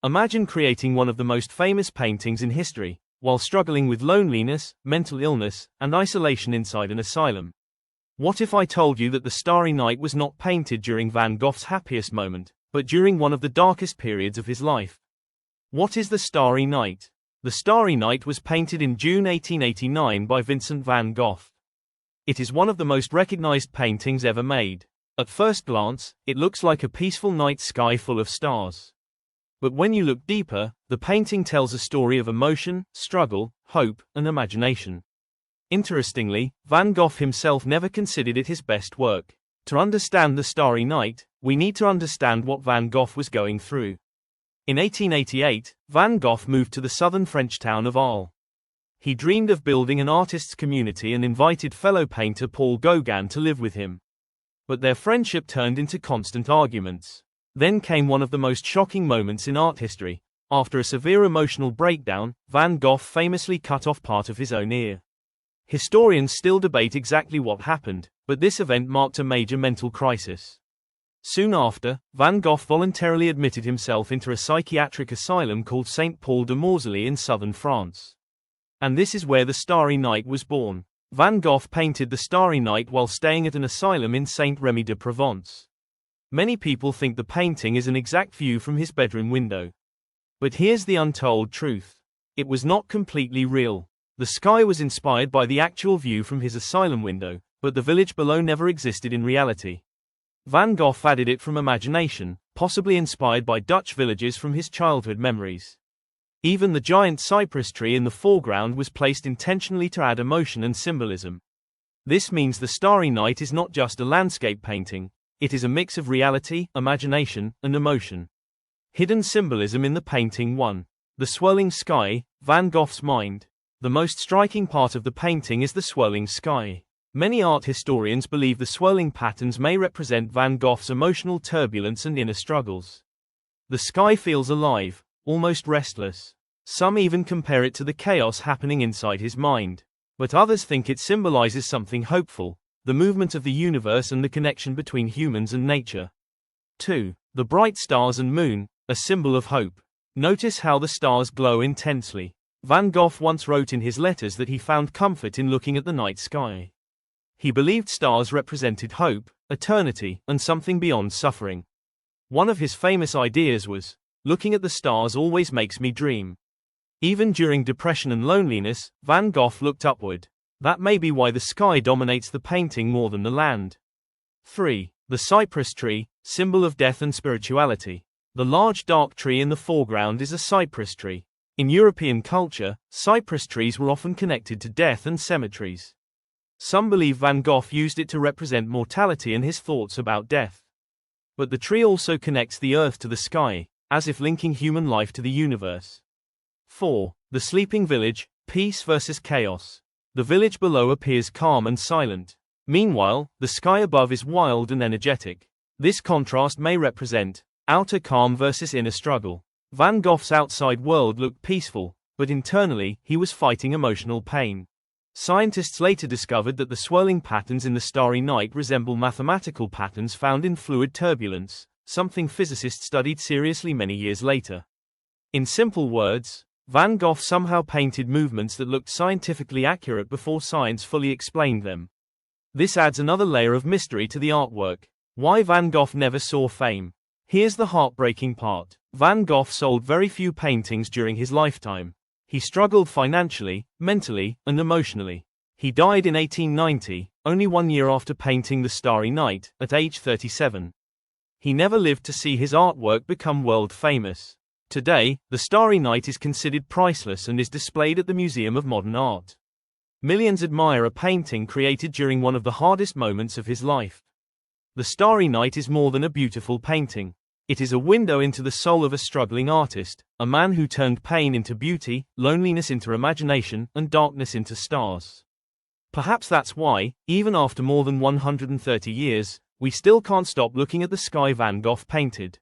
Imagine creating one of the most famous paintings in history, while struggling with loneliness, mental illness, and isolation inside an asylum. What if I told you that the Starry Night was not painted during Van Gogh's happiest moment, but during one of the darkest periods of his life? What is the Starry Night? The Starry Night was painted in June 1889 by Vincent van Gogh. It is one of the most recognized paintings ever made. At first glance, it looks like a peaceful night sky full of stars. But when you look deeper, the painting tells a story of emotion, struggle, hope, and imagination. Interestingly, Van Gogh himself never considered it his best work. To understand the Starry Night, we need to understand what Van Gogh was going through. In 1888, Van Gogh moved to the southern French town of Arles. He dreamed of building an artists' community and invited fellow painter Paul Gauguin to live with him. But their friendship turned into constant arguments. Then came one of the most shocking moments in art history. After a severe emotional breakdown, Van Gogh famously cut off part of his own ear. Historians still debate exactly what happened, but this event marked a major mental crisis. Soon after, Van Gogh voluntarily admitted himself into a psychiatric asylum called St. Paul de Mausolée in southern France. And this is where the Starry Night was born. Van Gogh painted the Starry Night while staying at an asylum in Saint-Rémy-de-Provence. Many people think the painting is an exact view from his bedroom window. But here's the untold truth. It was not completely real. The sky was inspired by the actual view from his asylum window, but the village below never existed in reality. Van Gogh added it from imagination, possibly inspired by Dutch villages from his childhood memories. Even the giant cypress tree in the foreground was placed intentionally to add emotion and symbolism. This means the Starry Night is not just a landscape painting, it is a mix of reality, imagination, and emotion. Hidden symbolism in the painting 1. The swirling sky, Van Gogh's mind. The most striking part of the painting is the swirling sky. Many art historians believe the swirling patterns may represent Van Gogh's emotional turbulence and inner struggles. The sky feels alive, almost restless. Some even compare it to the chaos happening inside his mind. But others think it symbolizes something hopeful, the movement of the universe and the connection between humans and nature. 2. The bright stars and moon, a symbol of hope. Notice how the stars glow intensely. Van Gogh once wrote in his letters that he found comfort in looking at the night sky. He believed stars represented hope, eternity, and something beyond suffering. One of his famous ideas was, "Looking at the stars always makes me dream." Even during depression and loneliness, Van Gogh looked upward. That may be why the sky dominates the painting more than the land. 3. The cypress tree, symbol of death and spirituality. The large dark tree in the foreground is a cypress tree. In European culture, cypress trees were often connected to death and cemeteries. Some believe Van Gogh used it to represent mortality and his thoughts about death. But the tree also connects the earth to the sky, as if linking human life to the universe. 4. The sleeping village, peace versus chaos. The village below appears calm and silent. Meanwhile, the sky above is wild and energetic. This contrast may represent outer calm versus inner struggle. Van Gogh's outside world looked peaceful, but internally, he was fighting emotional pain. Scientists later discovered that the swirling patterns in the Starry Night resemble mathematical patterns found in fluid turbulence, something physicists studied seriously many years later. In simple words, Van Gogh somehow painted movements that looked scientifically accurate before science fully explained them. This adds another layer of mystery to the artwork. Why Van Gogh never saw fame? Here's the heartbreaking part. Van Gogh sold very few paintings during his lifetime. He struggled financially, mentally, and emotionally. He died in 1890, only 1 year after painting the Starry Night, at age 37. He never lived to see his artwork become world famous. Today, the Starry Night is considered priceless and is displayed at the Museum of Modern Art. Millions admire a painting created during one of the hardest moments of his life. The Starry Night is more than a beautiful painting. It is a window into the soul of a struggling artist, a man who turned pain into beauty, loneliness into imagination, and darkness into stars. Perhaps that's why, even after more than 130 years, we still can't stop looking at the sky Van Gogh painted.